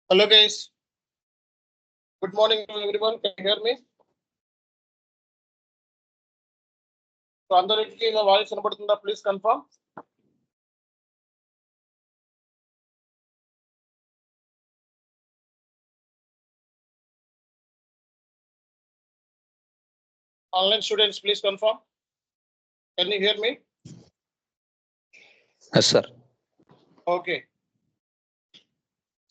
Hello guys. Good morning to everyone. Can you hear me? So అందరికి నా voice వినపడుతుందా? Please confirm. Online students, please confirm. Can you hear me? Yes, sir. Okay.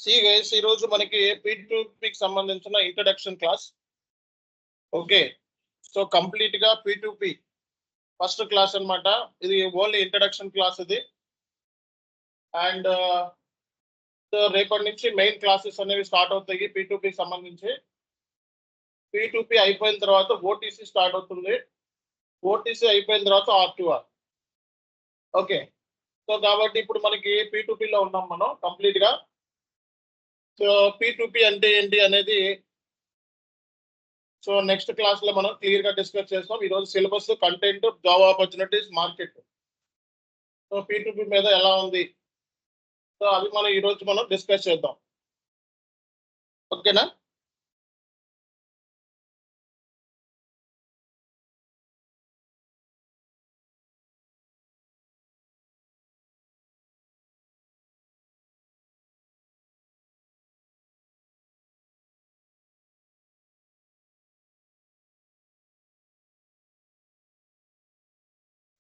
See guys, ఈ రోజు మనకి P2P కి సంబంధించిన introduction class. Okay. So complete గా P2P first class అన్నమాట. ఇది ఓన్లీ ఇంట్రడక్షన్ క్లాస్ ఇది. అండ్ సో రేపటి నుంచి మెయిన్ క్లాసెస్ అనేవి స్టార్ట్ అవుతాయి P2P కి సంబంధించి. P2P అయిపోయిన తర్వాత OTC స్టార్ట్ అవుతుంది. OTC అయిపోయిన తర్వాత R2R. ఓకే. సో కాబట్టి ఇప్పుడు మనకి P2P లో ఉన్నాం మనం కంప్లీట్ గా. సో P2P అంటే ఏంటి అనేది సో నెక్స్ట్ క్లాస్ లో మనం క్లియర్ గా డిస్కస్ చేస్తాం. ఈ రోజు syllabus, content, job opportunities, market. So P2P మీద ఎలా ఉంది, సో అవి మనం ఈ రోజు మనం డిస్కస్ చేద్దాం. ఓకేనా?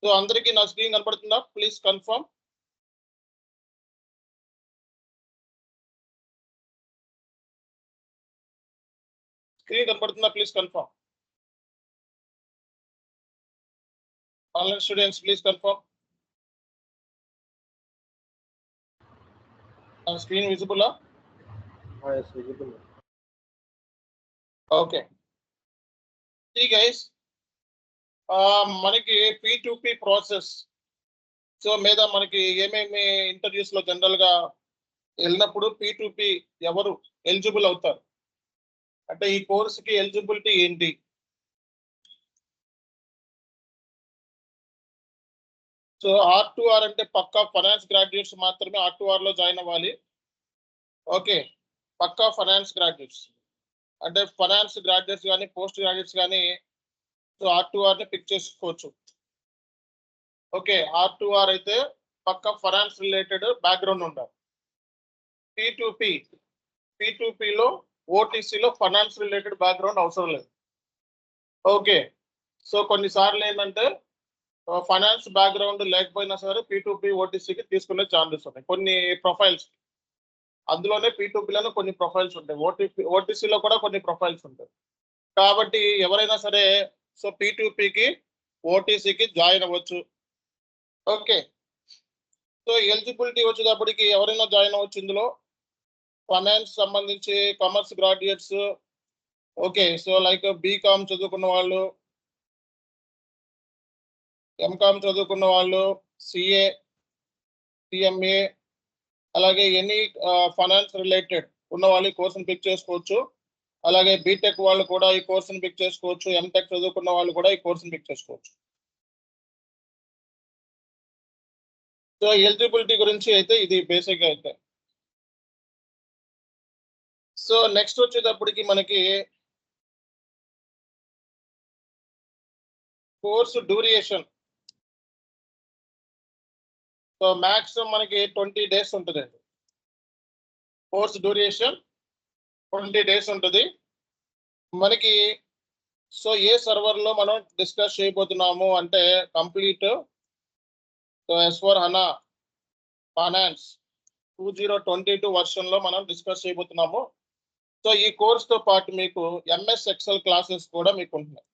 సో అందరికీ నా స్క్రీన్ కనపడుతుందా? Please confirm. స్క్రీన్ కనపడుతుందా? Please confirm. Online students please confirm. Screen visible? Yes, visible. Okay. See guys, మనకి P2P ప్రాసెస్ సో మీద మనకి ఏమేమి ఇంటర్వ్యూస్ లో జనరల్ గా వెళ్ళినప్పుడు P2P ఎవరు ఎలిజిబుల్ అవుతారు అంటే ఈ కోర్సుకి ఎలిజిబిలిటీ ఏంటి? సో R2R అంటే పక్కా ఫైనాన్స్ గ్రాడ్యుయేట్స్ మాత్రమే R2R లో జాయిన్ అవ్వాలి. ఓకే, పక్కా ఫైనాన్స్ గ్రాడ్యుయేట్స్ అంటే ఫైనాన్స్ గ్రాడ్యుయేట్స్ కానీ పోస్ట్ గ్రాడ్యుయేట్స్ కానీ సో R2R ని పిక్ చేసుకోవచ్చు. ఓకే, R2R అయితే పక్కా ఫైనాన్స్ రిలేటెడ్ బ్యాక్గ్రౌండ్ ఉండాలి. P2P లో OTC లో ఫైనాన్స్ రిలేటెడ్ బ్యాక్గ్రౌండ్ అవసరం లేదు. ఓకే, సో కొన్నిసార్లు ఏంటంటే ఫైనాన్స్ బ్యాక్గ్రౌండ్ లేకపోయినా సరే P2P OTCకి తీసుకునే ఛాన్సెస్ ఉన్నాయి కొన్ని ప్రొఫైల్స్. అందులోనే P2Pలోనే కొన్ని ప్రొఫైల్స్ ఉంటాయి, OTCలో కూడా కొన్ని ప్రొఫైల్స్ ఉంటాయి. కాబట్టి ఎవరైనా సరే సో P2Pకి OTCకి జాయిన్ అవ్వచ్చు. ఓకే, సో ఎలిజిబిలిటీ వచ్చేటప్పటికి ఎవరైనా జాయిన్ అవ్వచ్చు ఇందులో. ఫైనాన్స్ సంబంధించి commerce graduates, okay, so like BCom చదువుకున్న వాళ్ళు, ఎంకామ్ చదువుకున్న వాళ్ళు, సిఏ, సిఎంఏ, అలాగే ఎనీ ఫైనాన్స్ రిలేటెడ్ ఉన్న వాళ్ళు ఈ కోర్సును పిక్ చేసుకోవచ్చు. అలాగే బీటెక్ వాళ్ళు కూడా ఈ కోర్సును పిక్ చేసుకోవచ్చు. ఎంటెక్ చదువుకున్న వాళ్ళు కూడా ఈ కోర్సును పిక్ చేసుకోవచ్చు. సో ఎలిజిబిలిటీ గురించి అయితే ఇది బేసిక్గా అయితే. సో నెక్స్ట్ వచ్చేటప్పటికి మనకి కోర్సు డ్యూరేషన్ సో మ్యాక్సిమం మనకి 20 days ఉంటుందండి. కోర్స్ డ్యూరేషన్ 20 days ఉంటుంది మనకి. సో ఏ సర్వర్లో మనం డిస్కస్ చేయబోతున్నాము అంటే కంప్లీట్ సో S/4HANA ఫైనాన్స్ 2022 వర్షన్లో మనం డిస్కస్ చేయబోతున్నాము. సో ఈ కోర్స్తో పాటు మీకు MS Excel క్లాసెస్ కూడా మీకు ఉంటున్నాయి.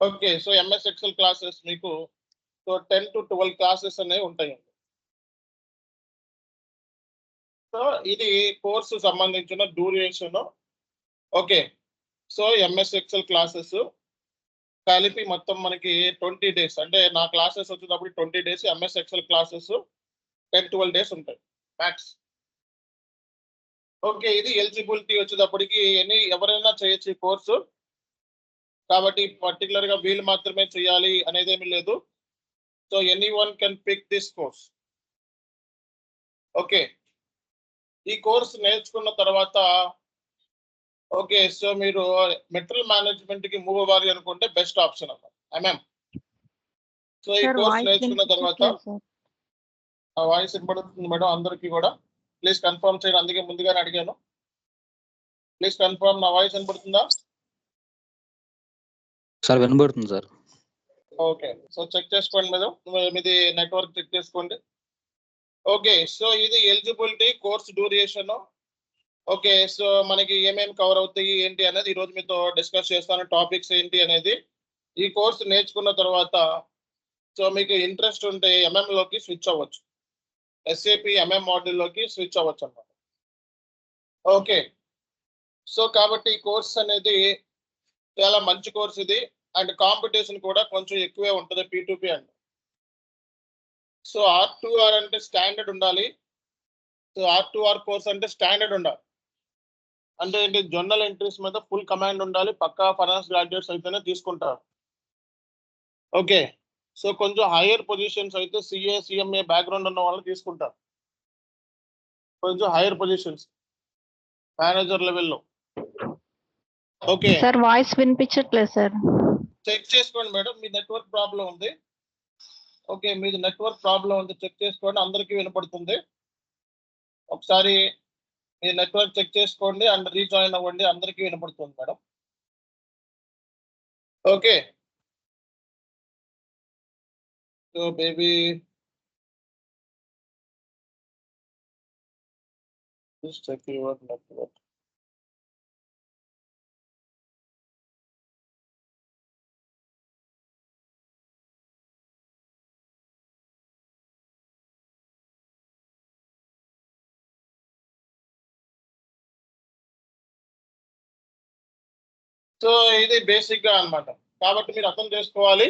Okay, so MS Excel classes మీకు సో 10 to 12 క్లాసెస్ అనేవి ఉంటాయి. సో ఇది కోర్సు సంబంధించిన duration. Okay, so MS Excel classes కలిపి మొత్తం మనకి 20 days అంటే నా క్లాసెస్ వచ్చేటప్పుడు 20 days, MS Excel classes 10-12 days ఉంటాయి మ్యాక్స్. ఓకే, ఇది ఎలిజిబిలిటీ వచ్చేటప్పటికి ఎవరైనా చేయొచ్చు ఈ కోర్సు. కాబట్టి పర్టికులర్ గా వీళ్ళు మాత్రమే చేయాలి అనేది ఏమీ లేదు. So anyone can pick this course. Okay, ఈ కోర్స్ నేర్చుకున్న తర్వాత ఓకే సో మీరు మెటీరియల్ మేనేజ్మెంట్ కి మూవ్ అవ్వాలి అనుకుంటే బెస్ట్ ఆప్షన్ అన్నమాట. సో ఈ కోర్స్ నేర్చుకున్న తర్వాత ఆ వాయిస్ వినబడుతుంది మేడం అందరికీ కూడా. ప్లీజ్ కన్ఫర్మ్ చేయండి, అందుకే ముందుగానే అడిగాను. ప్లీజ్ కన్ఫర్మ్, నా వాయిస్ వినబడుతుందా? సార్ వినబడుతుంది సార్. ఓకే సో చెక్ చేసుకోండి మేడం, మీది నెట్వర్క్ చెక్ చేసుకోండి. ఓకే సో ఇది eligibility, course duration. Okay so మనకి ఏమేమి కవర్ అవుతాయి ఏంటి అనేది ఈరోజు మీతో డిస్కస్ చేస్తాను. టాపిక్స్ ఏంటి అనేది ఈ కోర్స్ నేర్చుకున్న తర్వాత సో మీకు ఇంట్రెస్ట్ ఉంటే ఎంఎంలోకి స్విచ్ అవ్వచ్చు, ఎస్ఏపి ఎంఎం మోడ్యూల్లోకి స్విచ్ అవ్వచ్చు అన్నమాట. ఓకే సో కాబట్టి ఈ కోర్స్ అనేది చాలా మంచి కోర్స్ ఇది, అండ్ కాంపిటీషన్ కూడా కొంచెం ఎక్కువే ఉంటుంది P2P అంటే. సో R2R అంటే స్టాండర్డ్ ఉండాలి. సో R2R కోర్స్ అంటే స్టాండర్డ్ ఉండాలి అంటే ఏంటి, జర్నల్ ఎంట్రీస్ మీద ఫుల్ కమాండ్ ఉండాలి, పక్కా ఫైనాన్స్ గ్రాడ్యుయేట్స్ అయితేనే తీసుకుంటారు. ఓకే సో కొంచెం హైయర్ పొజిషన్స్ అయితే CA CMA బ్యాక్గ్రౌండ్ ఉన్న వాళ్ళు తీసుకుంటారు, కొంచెం హైయర్ పొజిషన్స్ మేనేజర్ లెవెల్లో. ఓకే సార్ వాయిస్ వినిపించట్లేదు సార్. చెక్ చేసుకోండి మేడం, మీ నెట్వర్క్ ప్రాబ్లం ఉంది. ఓకే మీది నెట్వర్క్ ప్రాబ్లం ఉంది, చెక్ చేసుకోండి, అందరికీ వినపడుతుంది. ఒకసారి మీ నెట్వర్క్ చెక్ చేసుకోండి అండ్ రీజాయిన్ అవ్వండి, అందరికీ వినపడుతుంది madam. Okay so baby check your network. So ఇది బేసిక్ గా అన్నమాట, కాబట్టి మీరు అర్థం చేసుకోవాలి.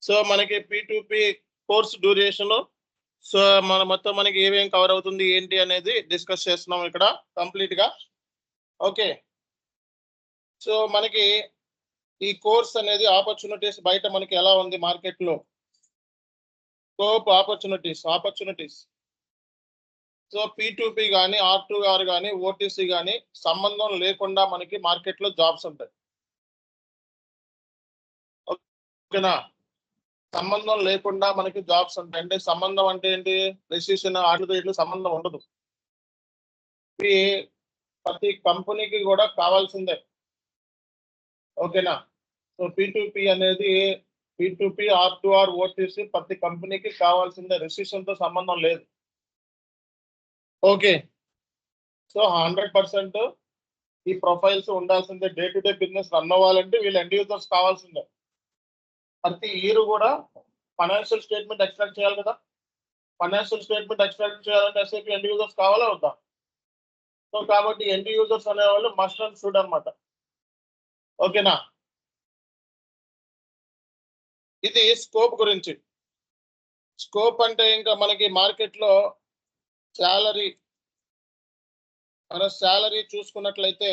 సో మనకి P2P కోర్స్ డ్యూరేషన్, సో మొత్తం మనకి ఏమేం కవర్ అవుతుంది ఏంటి అనేది డిస్కస్ చేస్తున్నాం ఇక్కడ కంప్లీట్ గా. ఓకే సో మనకి ఈ కోర్స్ అనేది ఆపర్చునిటీస్ బయట మనకి ఎలా ఉంది మార్కెట్ లో, స్కోప్ ఆపర్చునిటీస్. సో P2P కానీ R2R కానీ OTC కానీ సంబంధం లేకుండా మనకి మార్కెట్ లో జాబ్స్ ఉంటాయి. ఓకేనా, సంబంధం లేకుండా మనకి జాబ్స్ ఉంటాయి. అంటే సంబంధం అంటే ఏంటి, రిజిస్ట్రేషన్ వాటితో ఇట్లా సంబంధం ఉండదు. ప్రతి కంపెనీకి కూడా కావాల్సిందే. ఓకేనా, సో P2P అనేది P2P R2R OTC ప్రతి కంపెనీకి కావాల్సిందే, రిజిస్ట్రేషన్ తో సంబంధం లేదు. ఓకే సో 100% ఈ ప్రొఫైల్స్ ఉండాల్సిందే. Day to day business run అవ్వాలంటే వీళ్ళు ఎండ్ యూజర్స్ కావాల్సిందే. ప్రతి ఇయర్ కూడా ఫైనాన్షియల్ స్టేట్మెంట్ ఎక్స్ట్రాక్ట్ చేయాలి కదా, ఫైనాన్షియల్ స్టేట్మెంట్ ఎక్స్ట్రాక్ట్ చేయాలంటే SAP ఎండ్ యూజర్స్ కావాలా వద్దా? సో కాబట్టి ఎండ్ యూజర్స్ అనేవాళ్ళు మస్ట్ అండ్ షుడ్ అనమాట. ఓకేనా, ఇది స్కోప్ గురించి. స్కోప్ అంటే ఇంకా మనకి మార్కెట్ లో శాలరీ చూసుకున్నట్లయితే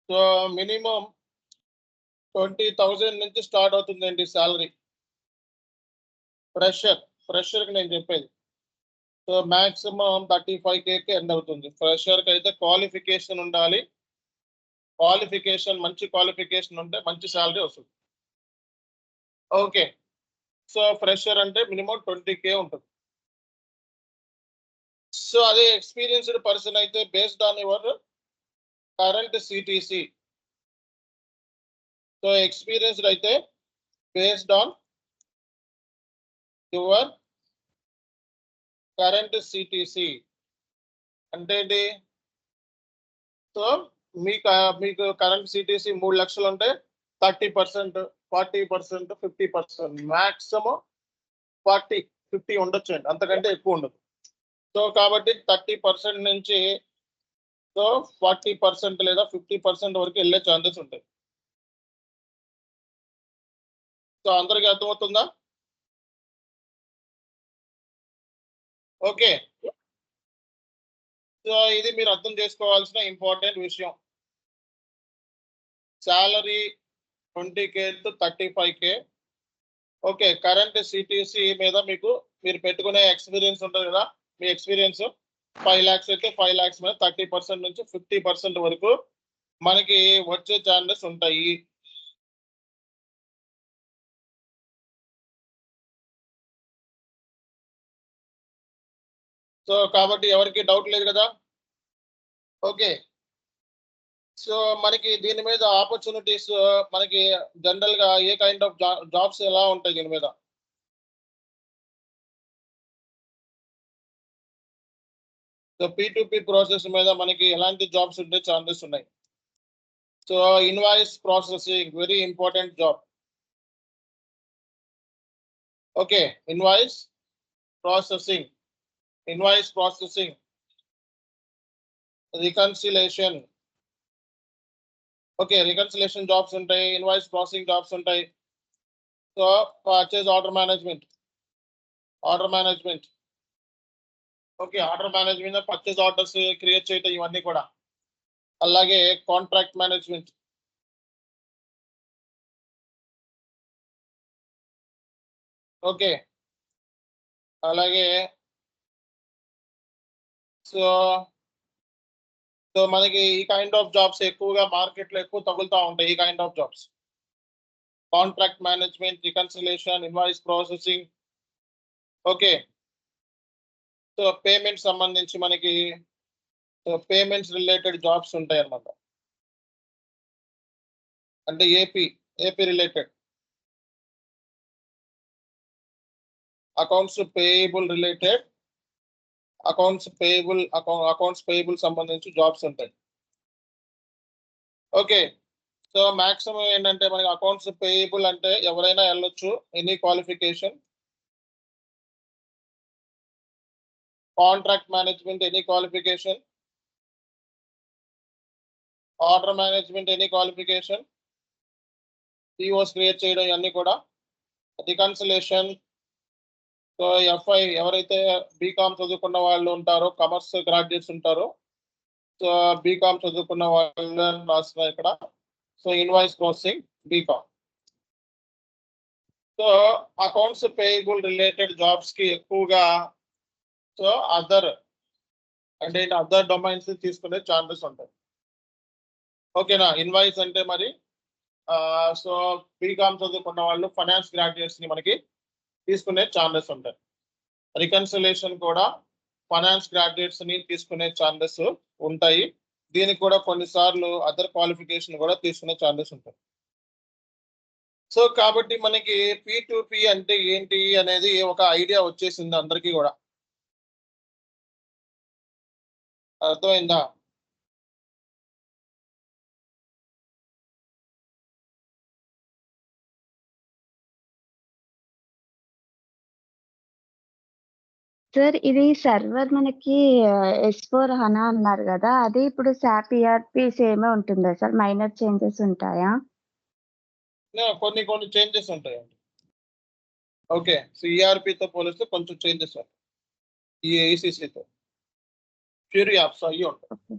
సో మినిమం 20,000 నుంచి స్టార్ట్ అవుతుందండి శాలరీ. ఫ్రెషర్కి నేను చెప్పేది. సో మాక్సిమం 35K ఎండ్ అవుతుంది. ఫ్రెషర్కి అయితే క్వాలిఫికేషన్ ఉండాలి, మంచి క్వాలిఫికేషన్ ఉంటే మంచి శాలరీ వస్తుంది. ఓకే సో ఫ్రెషర్ అంటే మినిమం 20K ఉంటుంది. సో అదే ఎక్స్పీరియన్స్డ్ పర్సన్ అయితే based on your current CTC. So experienced అయితే based on your current CTC అంటే ఏంటి, సో మీకు కరెంట్ CTC 3 లక్షలు ఉంటే 30%, 40%, 50%, మాక్సిమం 40-50 ఉండొచ్చు అండి, అంతకంటే ఎక్కువ ఉండదు. సో కాబట్టి 30% నుంచి సో 40% లేదా 50% వరకు వెళ్ళే ఛాన్సెస్ ఉంటాయి. సో అందరికీ అర్థమవుతుందా? ఓకే సో ఇది మీరు అర్థం చేసుకోవాల్సిన ఇంపార్టెంట్ విషయం. Salary 20K to 35K. Okay current CTC మీద మీరు పెట్టుకునే ఎక్స్పీరియన్స్ ఉంటుంది కదా, మీ ఎక్స్పీరియన్స్ 5 lakhs అయితే 5 lakhs మీద 30% నుంచి 50% వరకు మనకి వచ్చే ఛాన్సెస్ ఉంటాయి. సో కాబట్టి ఎవరికి డౌట్ లేదు కదా. ఓకే, సో మనకి దీని మీద ఆపర్చునిటీస్ మనకి జనరల్ గా ఏ కైండ్ ఆఫ్ జాబ్స్ ఎలా ఉంటాయి దీని మీద? సో P2P ప్రాసెస్ మీద మనకి ఎలాంటి జాబ్స్ ఉండే ఛాన్సెస్ ఉన్నాయి? So invoice processing very important job. Okay, invoice processing, reconciliation. Okay, reconciliation jobs ఉంటాయి, ఇన్వాయిస్ ప్రాసెసింగ్ జాబ్స్ ఉంటాయి. So purchase order management. Okay, order management, purchase orders create చేయటం ఇవన్నీ కూడా. అలాగే కాంట్రాక్ట్ మేనేజ్మెంట్. ఓకే, అలాగే so మనకి ఈ కైండ్ ఆఫ్ జాబ్స్ ఎక్కువగా మార్కెట్లో ఎక్కువ తగులుతూ ఉంటాయి. ఈ kind of jobs contract management, reconciliation, invoice processing. Okay, so payment సంబంధించి మనకి పేమెంట్స్ రిలేటెడ్ జాబ్స్ ఉంటాయి అన్నమాట. అంటే AP related, accounts payable related, accounts payable సంబంధించి జాబ్స్ ఉంటాయి. ఓకే, సో మాక్సిమం ఏంటంటే మనకి అకౌంట్స్ పేయబుల్ అంటే ఎవరైనా వెళ్ళొచ్చు, any qualification. Contract management any qualification, order management any qualification, POs create చేయడం ఇవన్నీ కూడా. రికన్సిలేషన్, సో FI ఎవరైతే బీకామ్ చదువుకున్న వాళ్ళు ఉంటారో, కామర్స్ గ్రాడ్యుయేట్స్ ఉంటారో, సో బీకామ్ చదువుకున్న వాళ్ళు రాస్తున్నారు ఇక్కడ. So invoice processing BCom. So accounts payable related jobs కి ఎక్కువగా సో అదర్ డొమైన్స్ తీసుకునే ఛాన్సెస్ ఉంటాయి. ఓకేనా. ఇన్వాయిస్ అంటే మరి సో బీకామ్ చదువుకున్న వాళ్ళు, ఫైనాన్స్ గ్రాడ్యుయేట్స్ ని మనకి తీసుకునే ఛాన్సెస్ ఉంటాయి. రికన్సిలేషన్ కూడా ఫైనాన్స్ గ్రాడ్యుయేట్స్ ని తీసుకునే ఛాన్సెస్ ఉంటాయి. దీనికి కూడా కొన్నిసార్లు అదర్ క్వాలిఫికేషన్ కూడా తీసుకునే ఛాన్సెస్ ఉంటాయి. సో కాబట్టి మనకి P2P అంటే ఏంటి అనేది ఒక ఐడియా వచ్చేసింది అందరికీ కూడా. అర్థమైందా? సార్ ఇది సర్వర్ మనకి S4 HANA అన్నారు కదా, అది ఇప్పుడు SAP ERP సేమే ఉంటుందా సార్? మైనర్ చేంజెస్ ఉంటాయా? కొన్ని చేంజెస్ ఉంటాయండి. ఓకే, సో ERPతో పోలిస్తే కొంచెం చేంజెస్ ఉంటాయి. ఈ ACCతో ప్యూర్ యాప్స్ అయ్యి ఉంటాయి.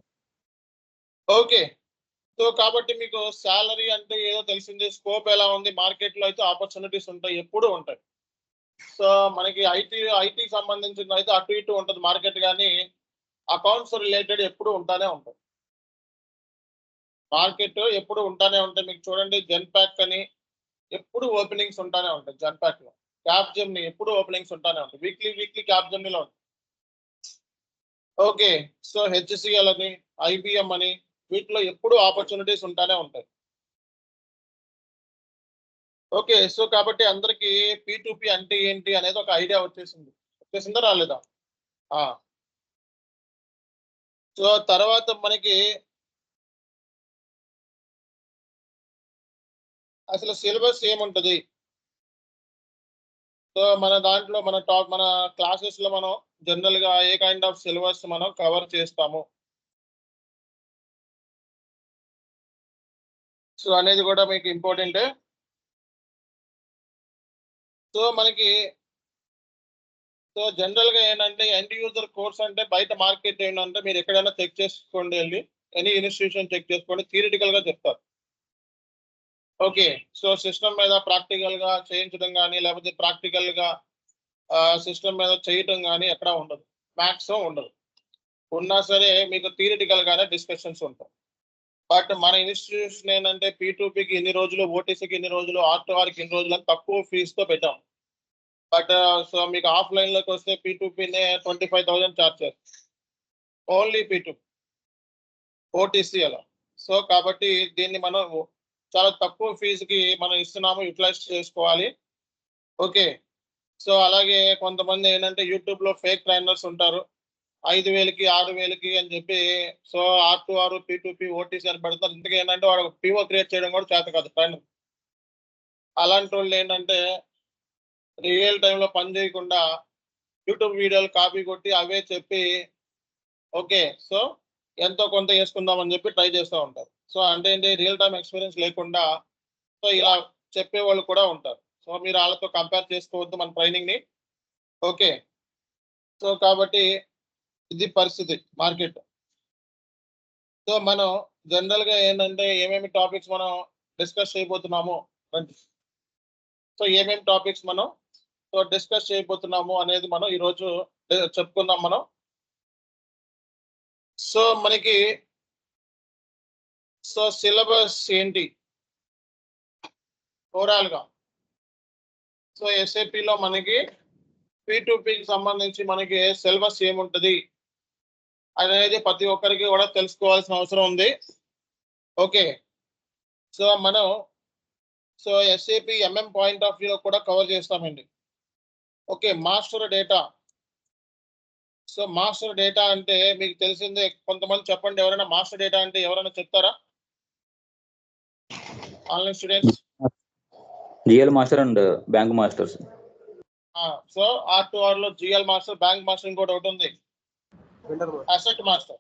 ఓకే, సో కాబట్టి మీకు శాలరీ అంటే ఏదో తెలిసిందే, స్కోప్ ఎలా ఉంది మార్కెట్లో అయితే ఆపర్చునిటీస్ ఉంటాయి, ఎప్పుడూ ఉంటాయి. సో మనకి ఐటీ సంబంధించిన అయితే అటు ఇటు ఉంటుంది మార్కెట్, కానీ అకౌంట్స్ రిలేటెడ్ ఎప్పుడు ఉంటానే ఉంటాయి. మార్కెట్ ఎప్పుడు ఉంటానే ఉంటాయి. మీకు చూడండి, జెన్పాక్ అని ఎప్పుడు ఓపెనింగ్స్ ఉంటానే ఉంటాయి. జెన్పాక్ లో, క్యాప్జెమ్ని ఎప్పుడు ఓపెనింగ్స్ ఉంటానే ఉంటాయి. వీక్లీ క్యాప్జెమ్నీలో ఉంటాయి. ఓకే, సో HCL అని, IBM అని, వీటిలో ఎప్పుడు ఆపర్చునిటీస్ ఉంటానే ఉంటాయి. ఓకే, సో కాబట్టి అందరికి P2P అంటే ఏంటి అనేది ఒక ఐడియా వచ్చేసిందా రాలేదా? సో తర్వాత మనకి అసలు సిలబస్ ఏముంటది? సో మన దాంట్లో మన క్లాసెస్ లో మనం జనరల్ గా ఏ కైండ్ ఆఫ్ సిలబస్ మనం కవర్ చేస్తాము సో అనేది కూడా మీకు ఇంపార్టెంట్. సో మనకి జనరల్ గా ఏంటంటే ఎండ్ యూజర్ కోర్స్ అంటే బయట మార్కెట్ ఏంటంటే మీరు ఎక్కడైనా చెక్ చేసుకోండి, వెళ్ళి ఎనీ ఇన్స్టిట్యూషన్ చెక్ చేసుకోండి, థియరిటికల్ గా చెప్తారు. ఓకే, సో సిస్టమ్ మీద ప్రాక్టికల్ గా చేయించడం కానీ, లేకపోతే ప్రాక్టికల్ గా సిస్టమ్ మీద చేయటం కానీ ఎక్కడా ఉండదు. మ్యాక్సిమం ఉండదు. ఉన్నా సరే మీకు థియరిటికల్ గానే డిస్కషన్స్ ఉంటాయి. బట్ మన ఇన్స్టిట్యూషన్ ఏంటంటే P2Pకి ఇన్ని రోజులు, ఓటీసీకి ఇన్ని రోజులు, R2Rకి ఇన్ని రోజులు అని తక్కువ ఫీజుతో పెట్టాం. బట్ సో మీకు ఆఫ్లైన్ లోకి వస్తే P2Pనే 25,000 ఛార్జ్ చేస్తారు. ఓన్లీ P2P, ఓటీసీ అలా. సో కాబట్టి దీన్ని మనం చాలా తక్కువ ఫీజుకి మనం ఇస్తున్నాము, యూటిలైజ్ చేసుకోవాలి. ఓకే. సో అలాగే కొంతమంది ఏంటంటే యూట్యూబ్ లో ఫేక్ ట్రైనర్స్ ఉంటారు, 5,000కి 6,000కి అని చెప్పి. సో R2R, P2P, ఓటీసీ అని పెడతారు. ఇంతకీ ఏంటంటే వాడు పిఓ క్రియేట్ చేయడం కూడా చేత కాదు ట్రైనర్. అలాంటి వాళ్ళు ఏంటంటే రియల్ టైంలో పని చేయకుండా యూట్యూబ్ వీడియోలు కాపీ కొట్టి అవే చెప్పి ఓకే సో ఎంతో కొంత వేసుకుందామని చెప్పి ట్రై చేస్తూ ఉంటారు. సో అంటే ఏంటి, రియల్ టైం ఎక్స్పీరియన్స్ లేకుండా సో ఇలా చెప్పే వాళ్ళు కూడా ఉంటారు. సో మీరు వాళ్ళతో కంపేర్ చేసుకోవద్దు మన ట్రైనింగ్ని. ఓకే. సో కాబట్టి ఇది పరిస్థితి మార్కెట్. సో మనం జనరల్గా ఏంటంటే ఏమేమి టాపిక్స్ మనం డిస్కస్ చేయబోతున్నాము, సో ఏమేమి టాపిక్స్ మనం సో డిస్కస్ చేయబోతున్నాము అనేది మనం ఈరోజు చెప్పుకుందాం మనం. సో మనకి సో సిలబస్ ఏంటి ఓవరాల్ గా. సో ఎస్ఏపిలో మనకి P2Pకి సంబంధించి మనకి సిలబస్ ఏముంటది అనేది ప్రతి ఒక్కరికి కూడా తెలుసుకోవాల్సిన అవసరం ఉంది. ఓకే. సో మనం so SAP MM point of వ్యూలో కూడా కవర్ చేస్తామండి. Okay. Master data. So master data అంటే మీకు తెలిసిందే. కొంతమంది చెప్పండి, ఎవరైనా మాస్టర్ డేటా అంటే ఎవరైనా చెప్తారా online students? GL master and bank masters. So R2R లో జిఎల్ మాస్టర్, బ్యాంక్ మాస్టర్, ఇంకోటి ఒకటి ఉంది asset master.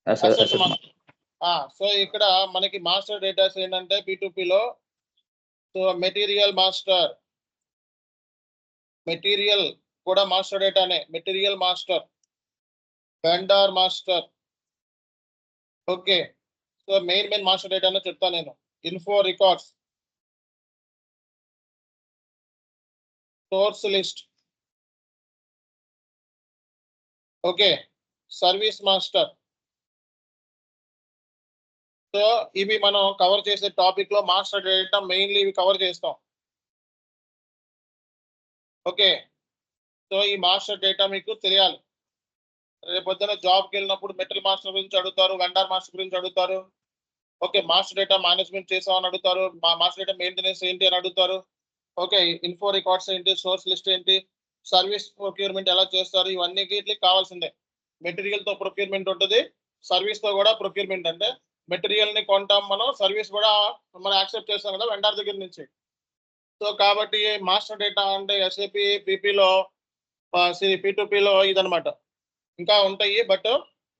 Asset master. So ఇక్కడ మనకి మాస్టర్ డేటాస్ ఏంటంటే P2Pలో సో మెటీరియల్ మాస్టర్, మెటీరియల్ కూడా మాస్టర్ డేటానే, material master, vendor master. Okay. So main master డేటానే చెప్తాను నేను. Info records, source list. Okay. Service master. So ఇవి మనం కవర్ చేసే టాపిక్ లో మాస్టర్ డేటా మెయిన్లీ ఇవి కవర్ చేస్తాం. ఓకే. సో ఈ మాస్టర్ డేటా మీకు తెలియాలి. రేపు పొద్దున జాబ్కి వెళ్ళినప్పుడు మెటీరియల్ మాస్టర్ గురించి అడుగుతారు, వెండర్ మాస్టర్ గురించి అడుగుతారు. ఓకే. మాస్టర్ డేటా మేనేజ్మెంట్ చేసామని అడుగుతారు, మాస్టర్ డేటా మెయింటెనెన్స్ ఏంటి అని అడుగుతారు. ఓకే. ఇన్ఫో రికార్డ్స్ ఏంటి, సోర్స్ లిస్ట్ ఏంటి, సర్వీస్ ప్రొక్యూర్మెంట్ ఎలా చేస్తారు, ఇవన్నీ వీటికి కావాల్సిందే. మెటీరియల్ తో ప్రొక్యూర్మెంట్ ఉంటుంది, సర్వీస్ తో కూడా ప్రొక్యూర్మెంట్. అంటే మెటీరియల్ ని కొంటాం మనం, సర్వీస్ కూడా మనం యాక్సెప్ట్ చేస్తాం కదా వెండర్ దగ్గర నుంచి. సో కాబట్టి మాస్టర్ డేటా అంటే ఎస్ఏపి పీపీలో P2Pలో ఇదనమాట. ఇంకా ఉంటాయి బట్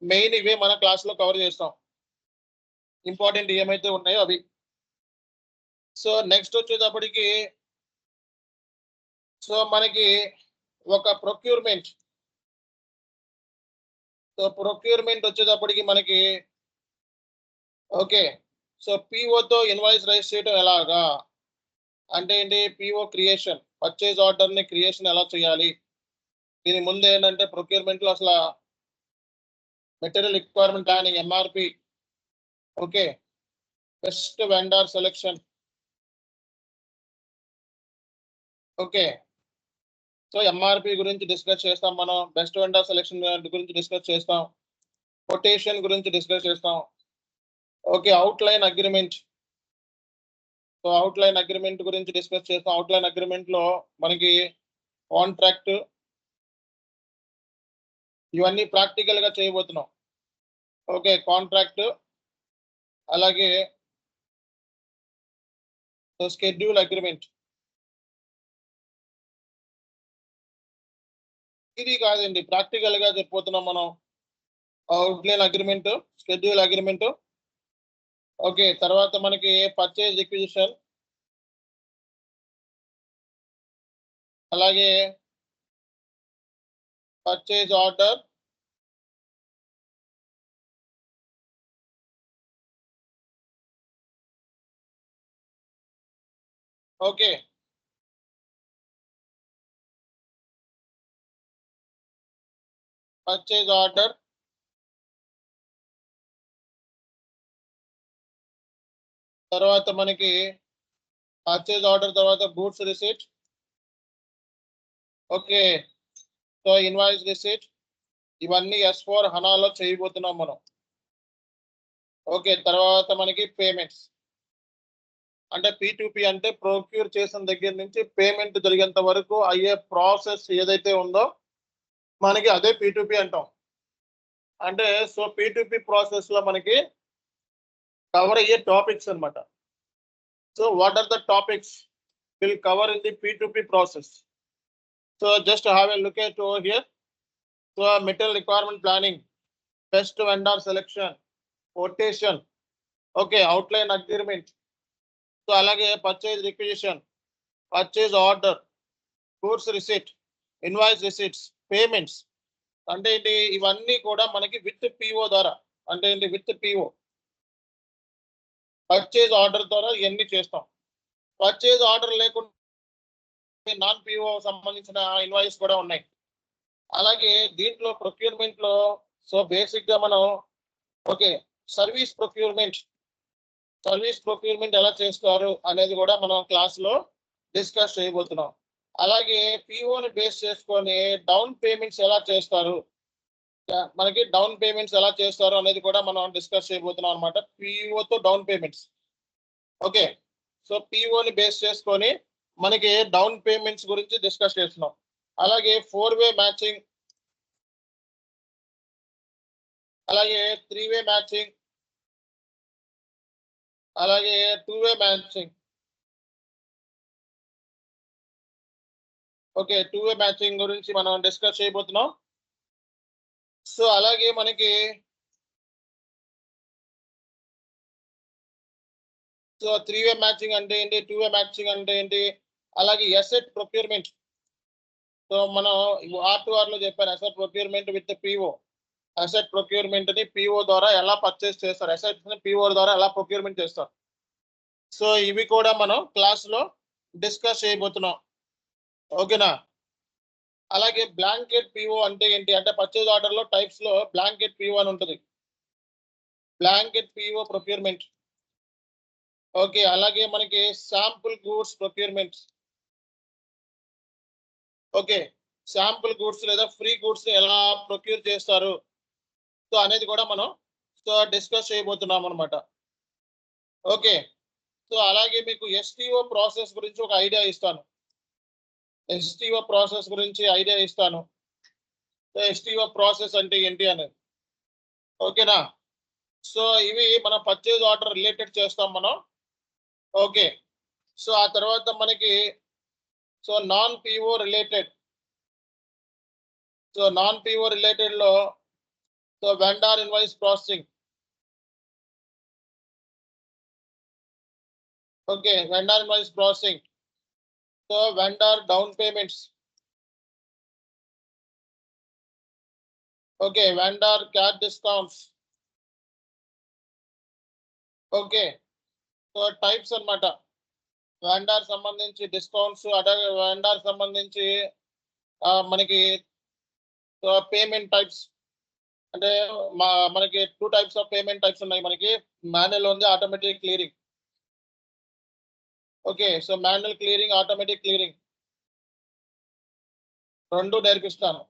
మెయిన్ ఇవే మన క్లాస్ లో కవర్ చేస్తాం, ఇంపార్టెంట్ ఏమైతే ఉన్నాయో అవి. సో నెక్స్ట్ వచ్చేటప్పటికి సో మనకి ఒక ప్రొక్యూర్మెంట్. సో ప్రొక్యూర్మెంట్ వచ్చేటప్పటికి మనకి ఓకే. సో పిఓతో ఇన్వాయిస్ రైజ్ చేయడం ఎలాగా అంటే ఏంటి, పిఓ క్రియేషన్, పర్చేజ్ ఆర్డర్ ని క్రియేషన్ ఎలా చేయాలి. దీని ముందు ఏంటంటే ప్రొక్యూర్మెంట్ లో అసలు material requirement planning, MRP. Okay. Best vendor selection. Okay. So MRP గురించి డిస్కస్ చేస్తాం మనం, బెస్ట్ వెండర్ సెలెక్షన్ గురించి డిస్కస్ చేస్తాం, కొటేషన్ గురించి డిస్కస్ చేస్తాం. Okay. Outline agreement. So outline agreement గురించి డిస్కస్ చేస్తాం. అవుట్లైన్ అగ్రిమెంట్ లో మనకి కాంట్రాక్ట్ ఇవన్నీ ప్రాక్టికల్ గా చేయబోతున్నాం. ఓకే. కాంట్రాక్ట్ అలాగే షెడ్యూల్ అగ్రిమెంట్. ఇది కాదండి, ప్రాక్టికల్ గా చెప్పబోతున్నాం మనం. Outline agreement, schedule agreement. Okay. తర్వాత మనకి పర్చేజ్ రిక్విజిషన్, అలాగే purchase order, okay. Purchase order, తర్వాత మనకి పర్చేజ్ ఆర్డర్ తర్వాత goods receipt, okay. So invoice receipt, ఇవన్నీ S4 హనాలో చేయబోతున్నాం మనం. ఓకే, తర్వాత మనకి పేమెంట్స్ అంటే P2P అంటే ప్రొక్యూర్ చేసిన దగ్గర నుంచి పేమెంట్ జరిగేంత వరకు అయ్యే ప్రాసెస్ ఏదైతే ఉందో మనకి అదే P2P అంటాం. అంటే సో P2P ప్రాసెస్ లో మనకి కవర్ అయ్యే టాపిక్స్ అన్నమాట. So what are the topics will cover in the P2P process? So just have a look at over here. So material requirement planning, best vendor selection, quotation, okay, outline agreement, so అలాగే purchase requisition, purchase order, goods receipt, invoice receipts, payments అంటే ఏంటి, ఇవన్నీ కూడా మనకి with PO ద్వారా, అంటే ఏంటి with PO purchase order ద్వారా ఇవన్నీ చేస్తాం. పర్చేజ్ ఆర్డర్ లేకుండా నాన్ పిఓ సంబంధించిన ఇన్వాయిస్ కూడా ఉన్నాయి. అలాగే దీంట్లో ప్రొక్యూర్మెంట్ లో సో బేసిక్ గా మనం ఓకే సర్వీస్ ప్రొక్యూర్మెంట్ ఎలా చేస్తారు అనేది కూడా మనం క్లాస్ లో డిస్కస్ చేయబోతున్నాం. అలాగే పిఓని బేస్ చేసుకొని డౌన్ పేమెంట్స్ ఎలా చేస్తారు, మనకి డౌన్ పేమెంట్స్ ఎలా చేస్తారు అనేది కూడా మనం డిస్కస్ చేయబోతున్నాం అనమాట. పిఓతో డౌన్ పేమెంట్స్, ఓకే. సో పిఓని బేస్ చేసుకొని మనకి డౌన్ పేమెంట్స్ గురించి డిస్కస్ చేస్తున్నాం. అలాగే 4-వే మ్యాచింగ్, అలాగే 3-వే మ్యాచింగ్, అలాగే 2-వే మ్యాచింగ్, ఓకే. 2-వే మ్యాచింగ్ గురించి మనం డిస్కస్ చేయబోతున్నాం. సో అలాగే మనకి సో 3-వే మ్యాచింగ్ అంటే ఏంటి, 2-వే మ్యాచింగ్ అంటే ఏంటి, అలాగే అసెట్ ప్రొక్యూర్మెంట్. సో మనం R2R లో చెప్పాను asset procurement with PO. Asset procurement ని పిఓ ద్వారా ఎలా పర్చేస్ చేస్తారు, అసెట్స్ ని పిఓ ద్వారా ఎలా ప్రొక్యూర్మెంట్ చేస్తారు. సో ఇవి కూడా మనం క్లాస్ లో డిస్కస్ చేయబోతున్నాం, ఓకేనా. అలాగే బ్లాంకెట్ పిఓ అంటే ఏంటి అంటే పర్చేజ్ ఆర్డర్ లో టైప్స్ లో బ్లాంకెట్ పిఓ అని ఉంటుంది, బ్లాంకెట్ పిఓ ప్రొక్యూర్మెంట్, ఓకే. అలాగే మనకి sample goods procurement, okay. Sample goods లేదా ఫ్రీ గూడ్స్ ఎలా ప్రొక్యూర్ చేస్తారు సో అనేది కూడా మనం సో డిస్కస్ చేయబోతున్నాం అనమాట, ఓకే. సో అలాగే మీకు STO ప్రాసెస్ గురించి ఒక ఐడియా ఇస్తాను. STO ప్రాసెస్ గురించి ఐడియా ఇస్తాను. సో STO ప్రాసెస్ అంటే ఏంటి అనేది, ఓకేనా. సో ఇవి మన పర్చేజ్ ఆర్డర్ రిలేటెడ్ చేస్తాం మనం, ఓకే. సో ఆ తర్వాత మనకి so non PO related, so non PO related లో so vendor invoice processing, okay. Vendor invoice processing, so vendor down payments, okay. Vendor cash discounts, okay. So types అన్నమాట, vendor సంబంధించి discounts, అదే vendor సంబంధించి మనకి payment types అంటే మనకి 2 types of payment types ఉన్నాయి. మనకి మాన్యువల్ ఉంది, automatic clearing, okay. So manual clearing, automatic clearing రెండు నేర్పిస్తాను,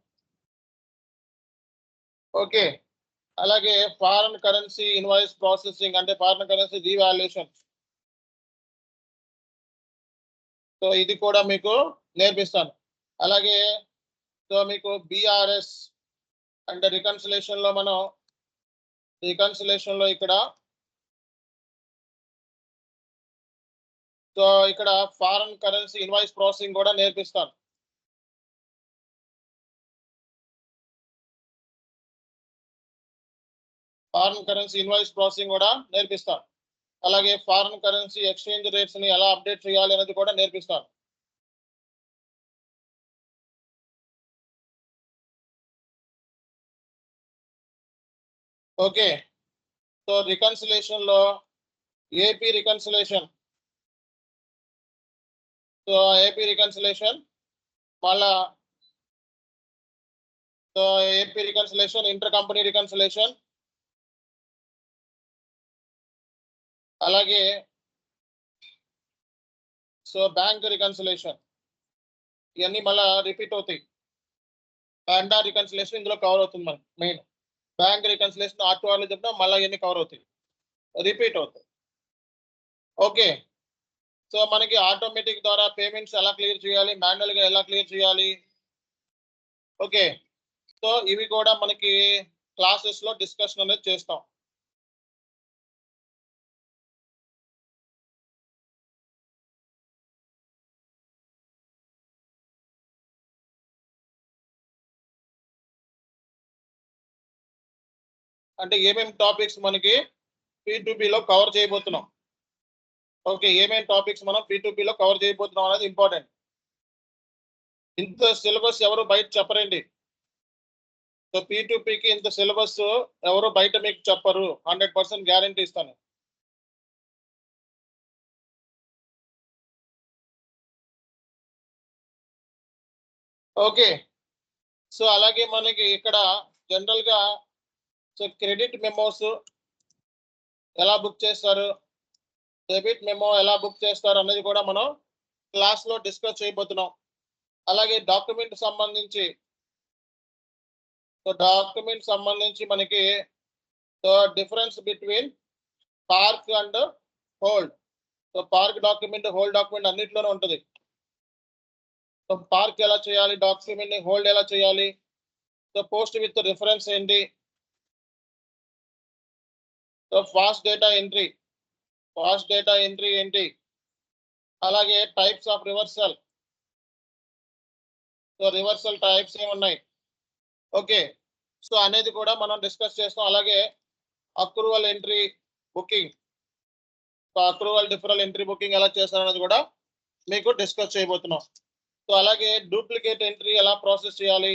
ఓకే. అలాగే ఫారెన్ కరెన్సీ ఇన్వాయిస్ ప్రాసెసింగ్ అంటే ఫారెన్ కరెన్సీ రీవాల్యుయేషన్, సో ఇది కూడా మీకు నేర్పిస్తాను. అలాగే సో మీకు BRS అంటే రికన్సిలేషన్ లో మనం రికన్సిలేషన్ లో ఇక్కడ సో ఇక్కడ ఫారెన్ కరెన్సీ ఇన్వాయిస్ ప్రాసెసింగ్ కూడా నేర్పిస్తాను, ఫారెన్ కరెన్సీ ఇన్వాయిస్ ప్రాసెసింగ్ కూడా నేర్పిస్తాను. అలాగే ఫారెన్ కరెన్సీ ఎక్స్చేంజ్ రేట్స్ ని ఎలా అప్డేట్ చేయాలి అనేది కూడా నేర్పిస్తాను, ఓకే. సో రికన్సిలేషన్ లో AP reconciliation, so AP reconciliation మళ్ళా so AP reconciliation, inter company reconciliation, అలాగే సో బ్యాంక్ రికన్సిలేషన్, ఇవన్నీ మళ్ళీ రిపీట్ అవుతాయి. అండార్ రికన్సిలేషన్ ఇందులో కవర్ అవుతుంది మనకి. మెయిన్ బ్యాంక్ రికన్సిలేషన్ R2R లో చెప్పినా మళ్ళీ ఇవన్నీ కవర్ అవుతాయి, రిపీట్ అవుతాయి. ఓకే, సో మనకి ఆటోమేటిక్ ద్వారా పేమెంట్స్ ఎలా క్లియర్ చేయాలి, మాన్యువల్ గా ఎలా క్లియర్ చేయాలి. ఓకే, సో ఇవి కూడా మనకి క్లాసెస్ లో డిస్కషన్ అనేది చేస్తాం. అంటే ఏమేమి టాపిక్స్ మనకి P2P లో కవర్ చేయబోతున్నాం. ఓకే, ఏమేమి టాపిక్స్ మనం P2P లో కవర్ చేయబోతున్నాం అనేది ఇంపార్టెంట్. ఇంత సిలబస్ ఎవరు బయట చెప్పరండి. సో P2Pకి ఇంత సిలబస్ ఎవరు బయట మీకు చెప్పరు, 100% గ్యారంటీ ఇస్తాను. ఓకే, సో అలాగే మనకి ఇక్కడ జనరల్ గా సో క్రెడిట్ మెమోస్ ఎలా బుక్ చేస్తారు, డెబిట్ మెమో ఎలా బుక్ చేస్తారు అనేది కూడా మనం క్లాస్ లో డిస్కస్ చేయబోతున్నాం. అలాగే డాక్యుమెంట్ సంబంధించి మనకి difference between park and hold. So park document, hold document అన్నిట్లోనే ఉంటుంది. సో పార్క్ ఎలా చేయాలి, డాక్యుమెంట్ ని హోల్డ్ ఎలా చేయాలి, సో పోస్ట్ విత్ రిఫరెన్స్ ఏంటి, సో ఫాస్ట్ డేటా ఎంట్రీ ఏంటి, అలాగే types of reversal, so reversal types ఏమున్నాయి. ఓకే, సో అనేది కూడా మనం డిస్కస్ చేస్తాం. అలాగే accrual entry booking, so accrual డిఫరల్ entry booking ఎలా చేస్తారు అనేది కూడా మీకు డిస్కస్ చేయబోతున్నాం. సో అలాగే డూప్లికేట్ ఎంట్రీ ఎలా ప్రాసెస్ చేయాలి,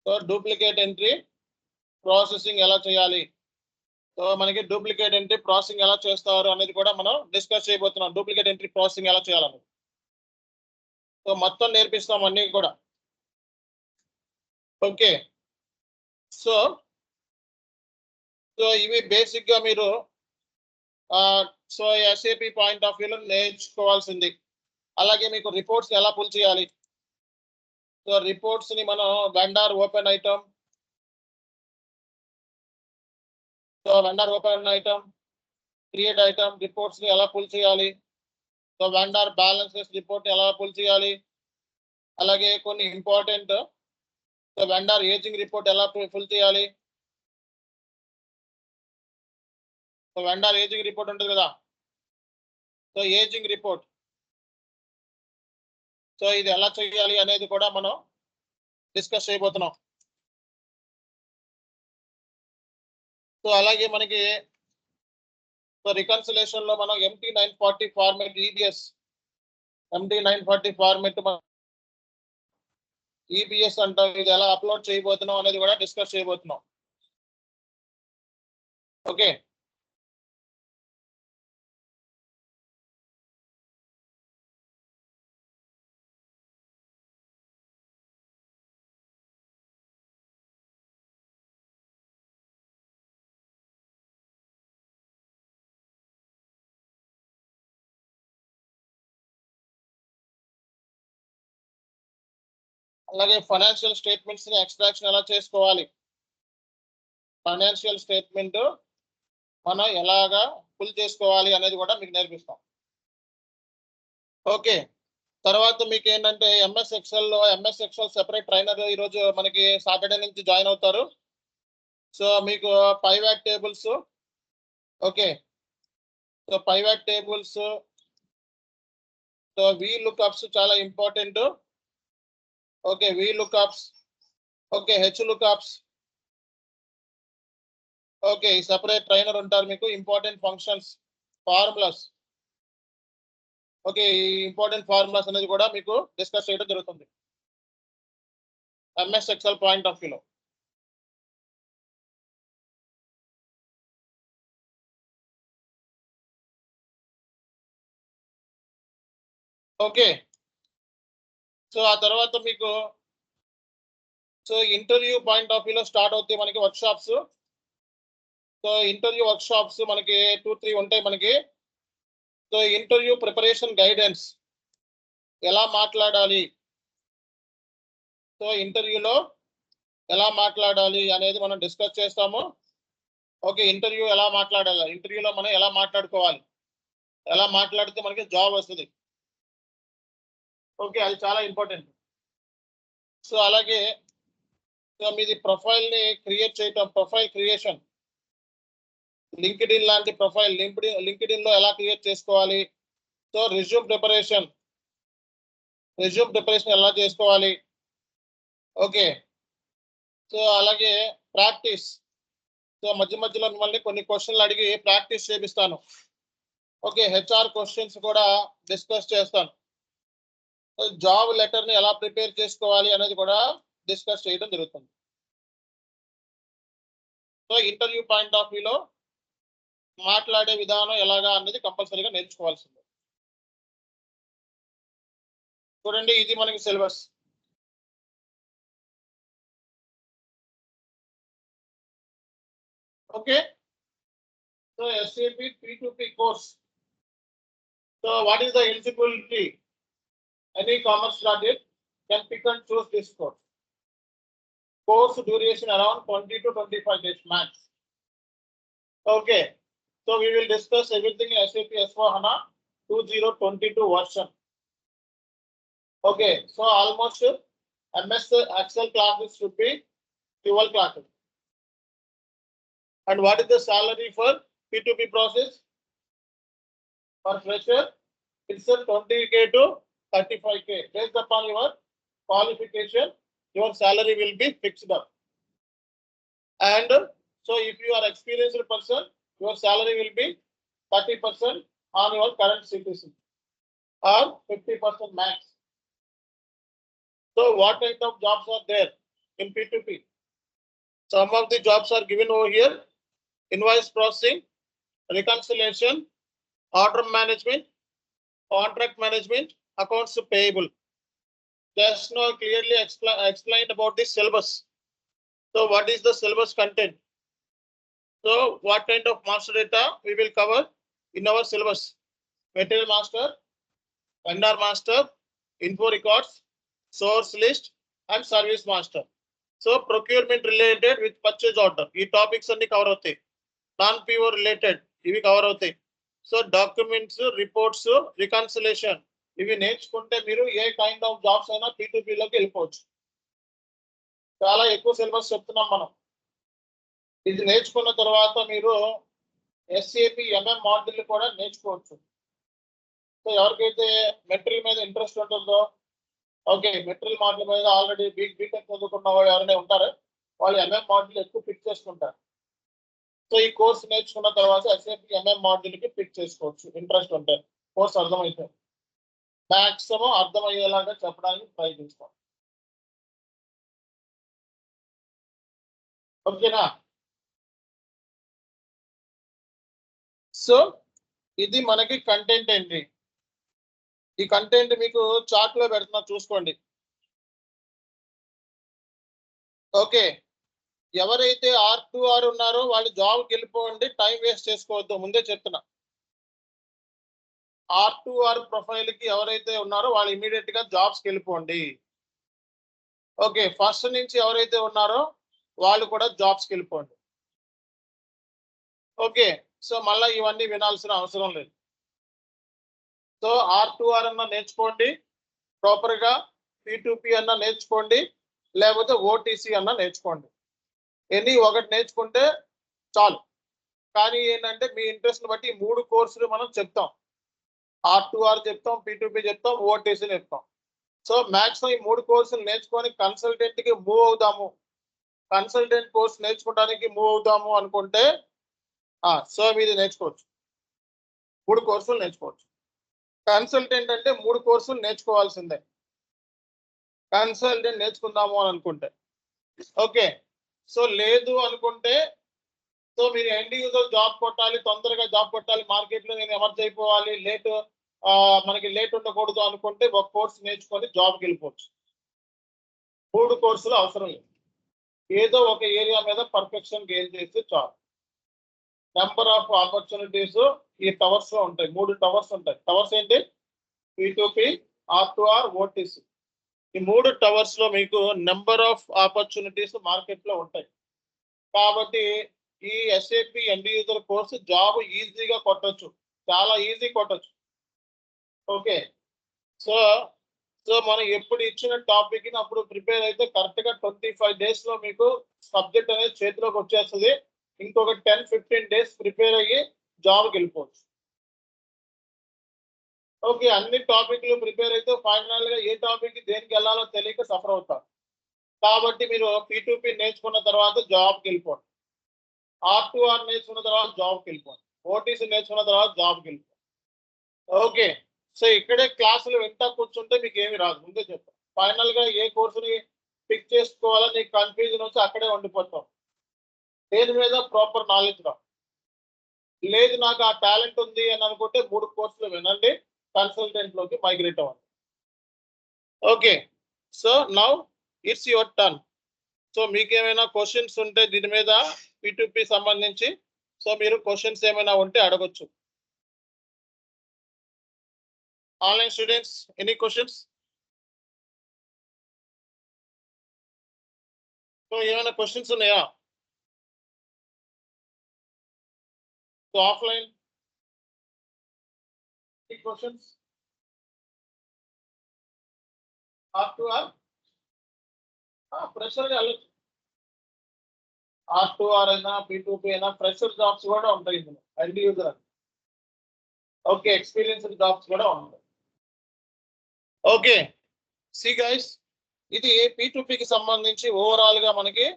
సో డూప్లికేట్ ఎంట్రీ ప్రాసెసింగ్ ఎలా చేయాలి, సో మనకి డూప్లికేట్ ఎంట్రీ ప్రాసెసింగ్ ఎలా చేస్తారు అనేది కూడా మనం డిస్కస్ చేయబోతున్నాం. డూప్లికేట్ ఎంట్రీ ప్రాసెసింగ్ ఎలా చేయాలని సో మొత్తం నేర్పిస్తాం అన్ని కూడా. ఓకే, సో ఇవి బేసిక్ గా మీరు సో SAP పాయింట్ ఆఫ్ వ్యూలో నేర్చుకోవాల్సింది. అలాగే మీకు రిపోర్ట్స్ ఎలా పుల్ చేయాలి. సో రిపోర్ట్స్ ని మనం vendor open item, so vendor open item, create item, reports ని ఎలా పుల్ చేయాలి, సో వెండర్ బ్యాలెన్సెస్ రిపోర్ట్ ఎలా పుల్ చేయాలి, అలాగే కొన్ని important so vendor ageing report ఎలా ఫుల్ చేయాలి. సో వెండర్ ఏజింగ్ రిపోర్ట్ ఉంటుంది కదా, సో ఏజింగ్ రిపోర్ట్, సో ఇది ఎలా చేయాలి అనేది కూడా మనం డిస్కస్ చేయబోతున్నాం. సో అలాగే మనకి సో రికన్సిలేషన్ లో మనం MT940 format, EBS MT940 format EBS అంటాం, ఇది ఎలా అప్లోడ్ చేయబోతున్నాం అనేది కూడా డిస్కస్ చేయబోతున్నాం. ఓకే, అలాగే ఫైనాన్షియల్ స్టేట్మెంట్స్ ని ఎక్స్ట్రాక్షన్ ఎలా చేసుకోవాలి, ఫైనాన్షియల్ స్టేట్మెంట్ మనం ఎలాగా ఫుల్ చేసుకోవాలి అనేది కూడా మీకు నేర్పిస్తాం. ఓకే, తర్వాత మీకు ఏంటంటే MS Excel సెపరేట్ ట్రైనర్ ఈరోజు మనకి సాటర్డే నుంచి జాయిన్ అవుతారు. సో మీకు pivot tables, okay, so pivot tables, so VLOOKUPs చాలా important. Okay, VLOOKUPs, okay, HLOOKUPs, okay, ఈ సెపరేట్ ట్రైనర్ ఉంటారు మీకు. ఇంపార్టెంట్ ఫంక్షన్స్, ఫార్ములాస్, ఓకే, ఈ ఇంపార్టెంట్ ఫార్ములాస్ అనేది కూడా మీకు డిస్కస్ చేయడం జరుగుతుంది MS Excel పాయింట్ ఆఫ్ వ్యూలో. ఓకే, సో ఆ తర్వాత మీకు సో ఇంటర్వ్యూ పాయింట్ ఆఫ్ వ్యూలో స్టార్ట్ అవుతాయి మనకి workshops. So interview workshops మనకి 2-3 ఉంటాయి మనకి. సో ఇంటర్వ్యూ ప్రిపరేషన్ గైడెన్స్, ఎలా మాట్లాడాలి, సో ఇంటర్వ్యూలో ఎలా మాట్లాడాలి అనేది మనం డిస్కస్ చేస్తాము. ఓకే, ఇంటర్వ్యూ ఎలా మాట్లాడాలి, ఇంటర్వ్యూలో మనం ఎలా మాట్లాడుకోవాలి, ఎలా మాట్లాడితే మనకి జాబ్ వస్తుంది. ఓకే, అది చాలా ఇంపార్టెంట్. సో అలాగే సో మీది ప్రొఫైల్ని క్రియేట్ చేయటం, ప్రొఫైల్ క్రియేషన్, లింక్డ్ఇన్ లాంటి ప్రొఫైల్ లింక్డ్ఇన్లో ఎలా క్రియేట్ చేసుకోవాలి. సో రెజ్యూమ్ ప్రిపరేషన్ ఎలా చేసుకోవాలి. ఓకే, సో అలాగే ప్రాక్టీస్. సో మధ్యలో మిమ్మల్ని కొన్ని క్వశ్చన్లు అడిగి ప్రాక్టీస్ చేపిస్తాను. ఓకే, హెచ్ఆర్ క్వశ్చన్స్ కూడా డిస్కస్ చేస్తాను. జాబ్ లెటర్ని ఎలా ప్రిపేర్ చేసుకోవాలి అనేది కూడా డిస్కస్ చేయడం జరుగుతుంది. సో ఇంటర్వ్యూ పాయింట్ ఆఫ్ వ్యూలో మాట్లాడే విధానం ఎలాగా అనేది కంపల్సరీగా నేర్చుకోవాల్సిందే. చూడండి, ఇది మనకి syllabus. Okay, so SAP P2P course. So what is the eligibility? Any commerce graduate can pick and choose this course. Course duration around 20 to 25 days max. Okay, so we will discuss everything in SAP S/4HANA 2022 version. Okay, so almost MS Excel classes should be 12 classes. And what is the salary for P2P process? For fresher, it's a 20K to 35K. Based upon your qualification, your salary will be fixed up. And so if you are experienced person, your salary will be 30% on your current CTC or 50% max. So what type of jobs are there in P2P? Some of the jobs are given over here: invoice processing, reconciliation, order management, contract management, accounts payable. Just now clearly explained about the syllabus. So what is the syllabus content? So what kind of master data we will cover in our syllabus? Material master, vendor master, info records, source list, and service master. So procurement related with purchase order. ఈ topics అన్ని cover అవుతాయి. Non PO related ఇవి cover అవుతాయి. So documents, reports, reconciliation ఇవి నేర్చుకుంటే మీరు ఏ kind of jobs అయినా P2Pలోకి వెళ్ళిపోవచ్చు. చాలా ఎక్కువ సిలబస్ చెప్తున్నాం మనం. ఇది నేర్చుకున్న తర్వాత మీరు SAP MM మాడ్యూల్ కూడా నేర్చుకోవచ్చు. సో ఎవరికైతే మెటీరియల్ మీద ఇంట్రెస్ట్ ఉంటుందో, ఓకే, మెటీరియల్ మాడ్యూల్ మీద ఆల్రెడీ బీటెక్ చదువుకున్న వాళ్ళు ఎవరైనా ఉంటారో వాళ్ళు MM మాడ్యూల్ ఎక్కువ పిక్ చేసుకుంటారు. సో ఈ కోర్స్ నేర్చుకున్న తర్వాత SAP MM మాడ్యూల్కి పిక్ చేసుకోవచ్చు ఇంట్రెస్ట్ ఉంటే. కోర్స్ అర్థమైతే మ్యాక్సిమం అర్థమయ్యేలాగా చెప్పడానికి ప్రయత్నిస్తాం. ఓకేనా? సో ఇది మనకి కంటెంట్ ఏంటి. ఈ కంటెంట్ మీకు చార్ట్ లో పెడుతున్నా చూసుకోండి. ఓకే, ఎవరైతే R2R ఉన్నారో వాళ్ళు జాబ్కి వెళ్ళిపోండి, టైం వేస్ట్ చేసుకోవద్దు. ముందే చెప్తున్నా, R2R ప్రొఫైల్ కి ఎవరైతే ఉన్నారో వాళ్ళు ఇమీడియట్ గా జాబ్స్కి వెళ్ళిపోండి. ఓకే, ఫస్ట్ నుంచి ఎవరైతే ఉన్నారో వాళ్ళు కూడా జాబ్స్కి వెళ్ళిపోండి. ఓకే, సో మళ్ళీ ఇవన్నీ వినాల్సిన అవసరం లేదు. సో R2R అన్న నేర్చుకోండి ప్రాపర్ గా, P2P అన్న నేర్చుకోండి, లేకపోతే OTC అన్న నేర్చుకోండి. ఎన్ని ఒకటి నేర్చుకుంటే చాలు. కానీ ఏంటంటే మీ ఇంట్రెస్ట్ బట్టి 3 కోర్సులు మనం చెప్తాం. R2R చెప్తాం, P2P చెప్తాం, OTC చెప్తాం. సో మాక్సిమం ఈ 3 కోర్సులు నేర్చుకొని కన్సల్టెంట్ కి మూవ్ అవుదాము, కన్సల్టెంట్ కోర్స్ నేర్చుకోవడానికి మూవ్ అవుదాము అనుకుంటే సో మీరు నేర్చుకోవచ్చు. 3 కోర్సులు నేర్చుకోవచ్చు. కన్సల్టెంట్ అంటే 3 కోర్సులు నేర్చుకోవాల్సిందే కన్సల్టెంట్ నేర్చుకుందాము అని అనుకుంటే. ఓకే, సో లేదు అనుకుంటే, సో మీరు ఎండ్ యూజర్ జాబ్ కొట్టాలి, తొందరగా జాబ్ కొట్టాలి, మార్కెట్లో నేను ఎమర్జ్ అయిపోవాలి, మనకి లేట్ ఉండకూడదు అనుకుంటే ఒక కోర్సు నేర్చుకొని జాబ్కి వెళ్ళిపోవచ్చు. 3 కోర్సులు అవసరం లేదు. ఏదో ఒక ఏరియా మీద పర్ఫెక్షన్ గెయిన్ చేస్తే చాలు. నెంబర్ ఆఫ్ ఆపర్చునిటీస్ ఈ టవర్స్ లో ఉంటాయి. 3 టవర్స్ ఉంటాయి. టవర్స్ ఏంటి? P2P, R2R, OTC. ఈ 3 టవర్స్ లో మీకు నెంబర్ ఆఫ్ ఆపర్చునిటీస్ మార్కెట్ లో ఉంటాయి. కాబట్టి ఈ SAP end user course job ఈజీగా కొట్టొచ్చు, చాలా ఈజీ కొట్టొచ్చు. ఓకే, సో మనం ఎప్పుడు ఇచ్చిన టాపిక్ ని అప్పుడు ప్రిపేర్ అయితే కరెక్ట్ గా 25 days లో మీకు సబ్జెక్ట్ అనేది చేతిలోకి వచ్చేస్తుంది. ఇంకొక 10-15 days ప్రిపేర్ అయ్యి జాబ్కి వెళ్ళిపోవచ్చు. ఓకే, అన్ని టాపిక్లు ప్రిపేర్ అయితే ఫైనల్ గా ఏ టాపిక్ దేనికి వెళ్ళాలో తెలియక సఫర్ అవుతారు. కాబట్టి మీరు P2P నేర్చుకున్న తర్వాత జాబ్కి వెళ్ళిపోండి, R2R నేర్చుకున్న తర్వాత జాబ్కి వెళ్ళిపోండి, OTC నేర్చుకున్న తర్వాత జాబ్కి వెళ్ళిపోండి. ఓకే, సో ఇక్కడే క్లాసులు వింటా కూర్చుంటే మీకు ఏమి రాదు, ముందే చెప్తాను. ఫైనల్ గా ఏ కోర్సుని పిక్ చేసుకోవాలో నీకు కన్ఫ్యూజన్ వచ్చి అక్కడే ఉండిపోతాం. దేని మీద ప్రాపర్ నాలెడ్జ్ రా లేదు. నాకు ఆ టాలెంట్ ఉంది అని అనుకుంటే 3 కోర్సులు వినండి, కన్సల్టెంట్ లోకి మైగ్రేట్ అవ్వండి. Okay, so now it's your turn. So మీకు ఏమైనా క్వశ్చన్స్ ఉంటే దీని మీద P2P సంబంధించి సో మీరు క్వశ్చన్స్ ఏమైనా ఉంటే అడగొచ్చు. Online students, any questions? So ఏమైనా క్వశ్చన్స్ ఉన్నాయా? So offline questions? R2R fresher గా వెళ్ళచ్చు. R2R అయినా P2P అయినా ఫ్రెషర్ జాబ్స్ కూడా ఉంటాయి ఇందులో, ఎండ్ యూజర్ అని. ఓకే, ఎక్స్పీరియన్స్డ్ జాబ్స్ కూడా ఉంటాయి. ఓకే, సి గైస్, ఇది P2Pకి సంబంధించి ఓవరాల్ గా మనకి.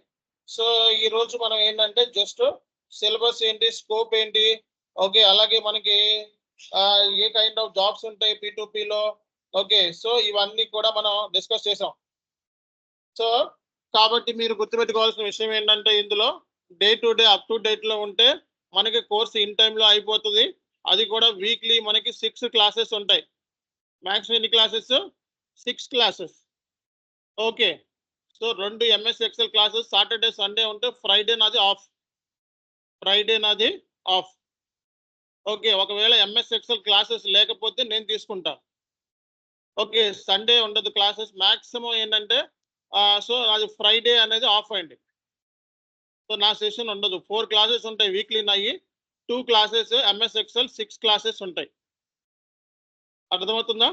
సో ఈ రోజు మనం ఏంటంటే జస్ట్ సిలబస్ ఏంటి, స్కోప్ ఏంటి, ఓకే, అలాగే మనకి ఏ కైండ్ ఆఫ్ జాబ్స్ ఉంటాయి P2Pలో. ఓకే, సో ఇవన్నీ కూడా మనం డిస్కస్ చేసాం. సో కాబట్టి మీరు గుర్తుపెట్టుకోవాల్సిన విషయం ఏంటంటే ఇందులో day to day up to date లో ఉంటే మనకి కోర్స్ ఇన్ టైంలో అయిపోతుంది. అది కూడా వీక్లీ మనకి 6 క్లాసెస్ ఉంటాయి. మ్యాక్స్ ఎన్ని classes? 6 classes. Okay, so 2 MS Excel classes Saturday Sunday ఉంటే ఫ్రైడే నాది ఆఫ్. ఓకే, ఒకవేళ MS Excel క్లాసెస్ లేకపోతే నేను తీసుకుంటా. ఓకే, సండే ఉండదు క్లాసెస్. మ్యాక్సిమం ఏంటంటే సో అది ఫ్రైడే అనేది ఆఫ్ అయింది. సో నా సెషన్ ఉండదు. 4 క్లాసెస్ ఉంటాయి వీక్లీ నాయి. 2 క్లాసెస్ MS Excel, 6 క్లాసెస్ ఉంటాయి. అర్థమవుతుందా?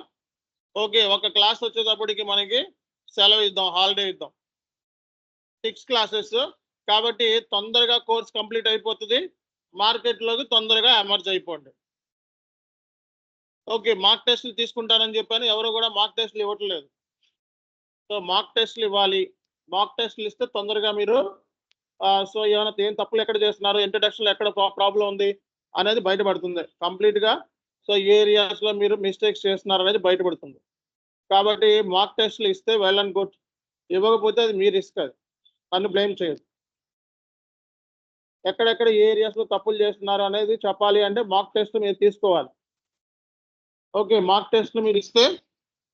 ఓకే, ఒక క్లాస్ వచ్చేటప్పటికి మనకి సెలవు ఇద్దాం, హాలిడే ఇద్దాం. 6 క్లాసెస్ కాబట్టి తొందరగా కోర్స్ కంప్లీట్ అయిపోతుంది. మార్కెట్లోకి తొందరగా ఎమర్జ్ అయిపోండి. ఓకే, మార్క్ టెస్ట్లు తీసుకుంటానని చెప్పాను, ఎవరు కూడా మార్క్ టెస్ట్లు ఇవ్వట్లేదు. సో మార్క్ టెస్ట్లు ఇవ్వాలి. మార్క్ టెస్ట్లు ఇస్తే తొందరగా మీరు సో ఏమైనా ఏం తప్పులు ఎక్కడ చేస్తున్నారు, ఇంట్రడక్షన్ ఎక్కడ ప్రాబ్లం ఉంది అనేది బయటపడుతుంది కంప్లీట్గా. సో ఏ ఏరియాస్లో మీరు మిస్టేక్స్ చేస్తున్నారు అనేది బయటపడుతుంది. కాబట్టి మార్క్ టెస్ట్లు ఇస్తే వెల్ అండ్ గుడ్, ఇవ్వకపోతే అది మీ రిస్క్, అది నన్ను బ్లేమ్ చేయదు. ఎక్కడెక్కడ ఏ ఏరియాస్లో తప్పులు చేస్తున్నారు అనేది చెప్పాలి అంటే మార్క్ టెస్ట్ మీరు తీసుకోవాలి. ఓకే, మార్క్ టెస్ట్ మీరు ఇస్తే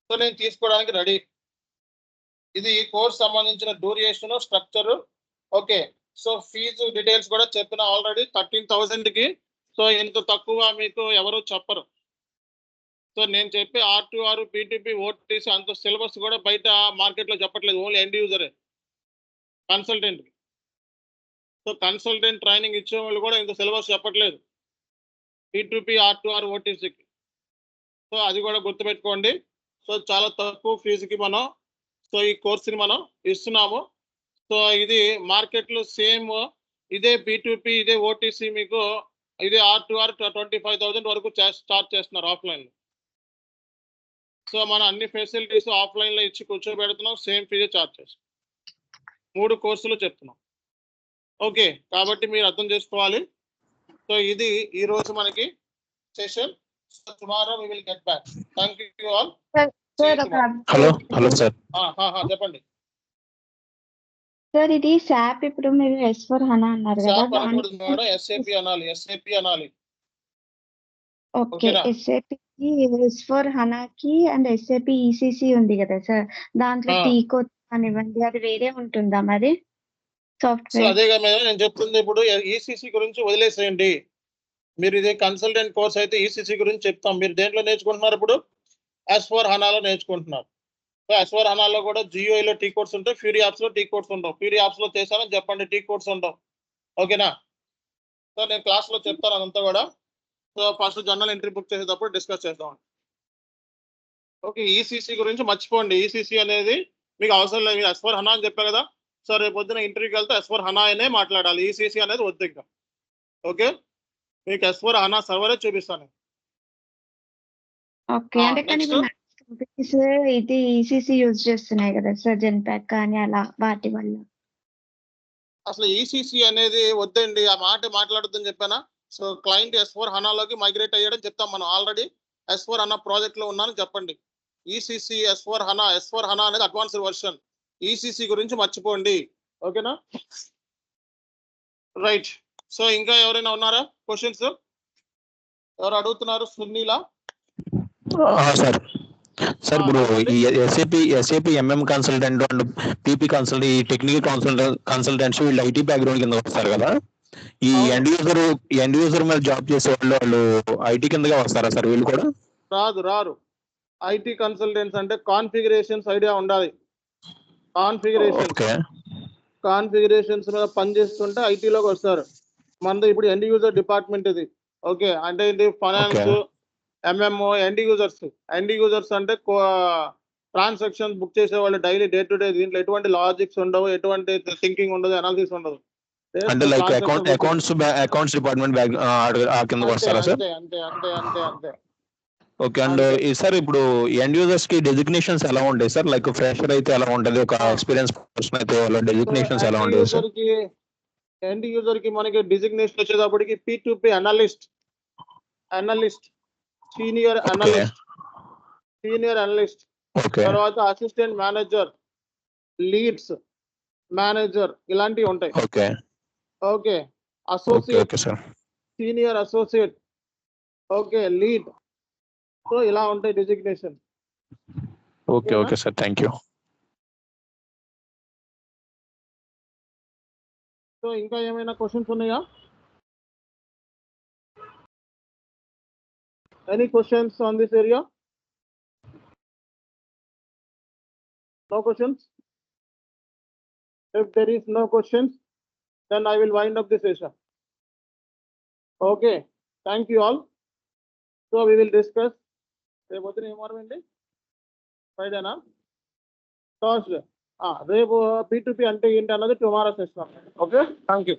సో నేను తీసుకోవడానికి రెడీ. ఇది కోర్స్ సంబంధించిన duration, structure. Okay, so fee details కూడా చెప్పిన ఆల్రెడీ 13,000కి. సో ఇంత తక్కువ మీకు ఎవరు చెప్పరు. సో నేను చెప్పే R2R, P2P, OTC అంత సిలబస్ కూడా బయట మార్కెట్లో చెప్పట్లేదు, ఓన్లీ ఎండ్ యూజరే, కన్సల్టెంట్. సో కన్సల్టెంట్ ట్రైనింగ్ ఇచ్చే వాళ్ళు కూడా ఇంత సిలబస్ చెప్పట్లేదు P2P, R2R, OTCకి. సో అది కూడా గుర్తుపెట్టుకోండి. సో చాలా తక్కువ ఫీజుకి మనం సో ఈ కోర్సుని మనం ఇస్తున్నాము. సో ఇది మార్కెట్లో సేమ్ ఇదే P2P, ఇదే OTC మీకు ఇదే R2R 25,000 వరకు చార్జ్ చేస్తున్నారు ఆఫ్లైన్లో. సో మనం అన్ని ఫెసిలిటీస్ ఆఫ్లైన్లో ఇచ్చి కూర్చోబెడుతున్నాం, సేమ్ ఫీజే చార్జ్ చేస్తాం. 3 కోర్సులు చెప్తున్నాం. ఓకే, కాబట్టి మీరు అర్థం చేసుకోవాలి. సో ఇది ఈ రోజు మనకి session. So tomorrow we will get back. Thank you all. Hello sir. చెప్పండి సార్. ఇది SAP ఇప్పుడు మీరు S/4HANA అన్నారు కదా, SAP అనకూడదు మేడం, SAP అనాలి. SAP అనాలి. ఓకే, ఓకేనా? SAP S/4HANAకి అండ్ SAP ECC ఉంది కదా సార్, దాంట్లో టీ కోడ్ కానివ్వండి అది వేరే ఉంటుందా మరి? So software. అదేగా మేడం నేను చెప్తుంది. ఇప్పుడు ఈసీసీ గురించి వదిలేసేయండి. మీరు ఇది కన్సల్టెంట్ కోర్స్ అయితే ఈసీసీ గురించి చెప్తాం. మీరు దేంట్లో నేర్చుకుంటున్నారు ఇప్పుడు? S4 హనాలో నేర్చుకుంటున్నారు. సో S4 హనాలో కూడా జియోలో టీ కోర్స్ ఉంటాయి, ఫ్యూరీ యాప్స్ లో టీ కోర్స్ ఉండవు. ఫ్యూరీ యాప్స్ లో చేశానని చెప్పండి, టీ కోర్స్ ఉండవు. ఓకేనా? సో నేను క్లాస్ లో చెప్తాను అదంతా కూడా. So first journal entry book చేసేటప్పుడు డిస్కస్ చేద్దాం. ఓకే, ఈసీసీ గురించి మర్చిపోండి. ఈసీసీ అనేది మీకు అవసరం లేదు. S4 హనా అని చెప్పా కదా. సో రేపు పొద్దున ఇంటర్వ్యూకి వెళ్తే S4 హనా అనే మాట్లాడాలి, ఈసీసీ అనేది వద్దు ఇంకా. ఓకే, మీకు S4 హనా సర్వరే చూపిస్తాను. ఓకే. అంటే కానీ నెక్స్ట్ కంపెనీస్ ఇది ఈసీసీ యూజ్ చేస్తున్నాయి కదా సార్, జెన్పాక్ కానీ అలా వాటి వల్ల. అసలు ఈసీసీ అనేది వద్దండి, ఆ మాట మాట్లాడొద్దని చెప్పానా. సో క్లయింట్ S4 హనాలోకి మైగ్రేట్ అయ్యాడని చెప్తాం మనం. ఆల్రెడీ S4 హనా ప్రాజెక్ట్ లో ఉన్నానని చెప్పండి. ఈసీసీ S4 హనా అనేది అడ్వాన్స్డ్ వర్షన్. ఈసీసీ గురించి మర్చిపోండి. ఓకేనా? రైట్. సో ఇంకా ఎవరైనా ఉన్నారా క్వశ్చన్స్? ఎవరు అడుగుతున్నారు? సునీలా? సార్ సార్ ఇప్పుడు చెప్పండి. ఈ SAP MM consultant and PP consultant, ఈ టెక్నికల్ కన్సల్టెంట్స్ వీళ్ళు ఐటీ బ్యాక్గ్రౌండ్ కింద వస్తారు కదా. ఈ అవును. ఎండ్ యూజర్ మీద జాబ్ చేసే వాళ్ళు ఐటీ కిందగా వస్తారా సార్ వీళ్ళు కూడా? రారు. ఐటీ కన్సల్టెంట్స్ అంటే కాన్ఫిగరేషన్స్ ఐడియా ఉండాలి. ఓకే. కాన్ఫిగరేషన్స్ మీద పనిచేస్తుంటే ఐటీలోకి వస్తారు. మనది ఇప్పుడు ఎండ్ యూజర్ డిపార్ట్మెంట్ ఇది. ఓకే, అంటే ఇది ఫైనాన్స్, ఎంఎంఓ, ఎండ్ యూజర్స్ అంటే ట్రాన్సాక్షన్ బుక్ చేసే వాళ్ళు డైలీ డే టు డే. దీంట్లో ఎటువంటి లాజిక్స్ ఉండవు, ఎటువంటి థింకింగ్ ఉండదు, అనాలిసిస్ ఉండదు. అంటే లైక్ అకౌంట్స్ డిపార్ట్మెంట్ కిందకి వస్తారా సార్? అంతే. ఓకే. అండ్ సార్ ఇప్పుడు ఎండ్ యూజర్స్ కి డెసిగ్నేషన్స్ ఎలా ఉంటాయి సార్? లైక్ ఫ్రెషర్ అయితే ఎలా ఉంటది, ఒక ఎక్స్పీరియన్స్ పర్సన్ అయితే వాళ్ళ డెసిగ్నేషన్స్ ఎలా ఉంటాయి సార్? ఎండ్ యూజర్ కి మనకి డిజిగ్నేషన్ వచ్చేటప్పటికి P2P అనలిస్ట్, సీనియర్ అనలిస్ట్, తర్వాత అసిస్టెంట్ మేనేజర్, లీడ్స్ మేనేజర్, ఇలాంటివి ఉంటాయి. Okay, associate, senior associate, okay, lead. So ఇలా ఉంటాయి designation. Okay sir, thank you. So ఇంకా ఏమైనా క్వశ్చన్స్ ఉన్నాయా? Any questions on this area? No questions? If there is no questions, then I will wind up the session. Okay, thank you all. So we will discuss. Friday na? Thursday. P2P ante ఏంటి అన్నది tomorrow session. Okay, thank you.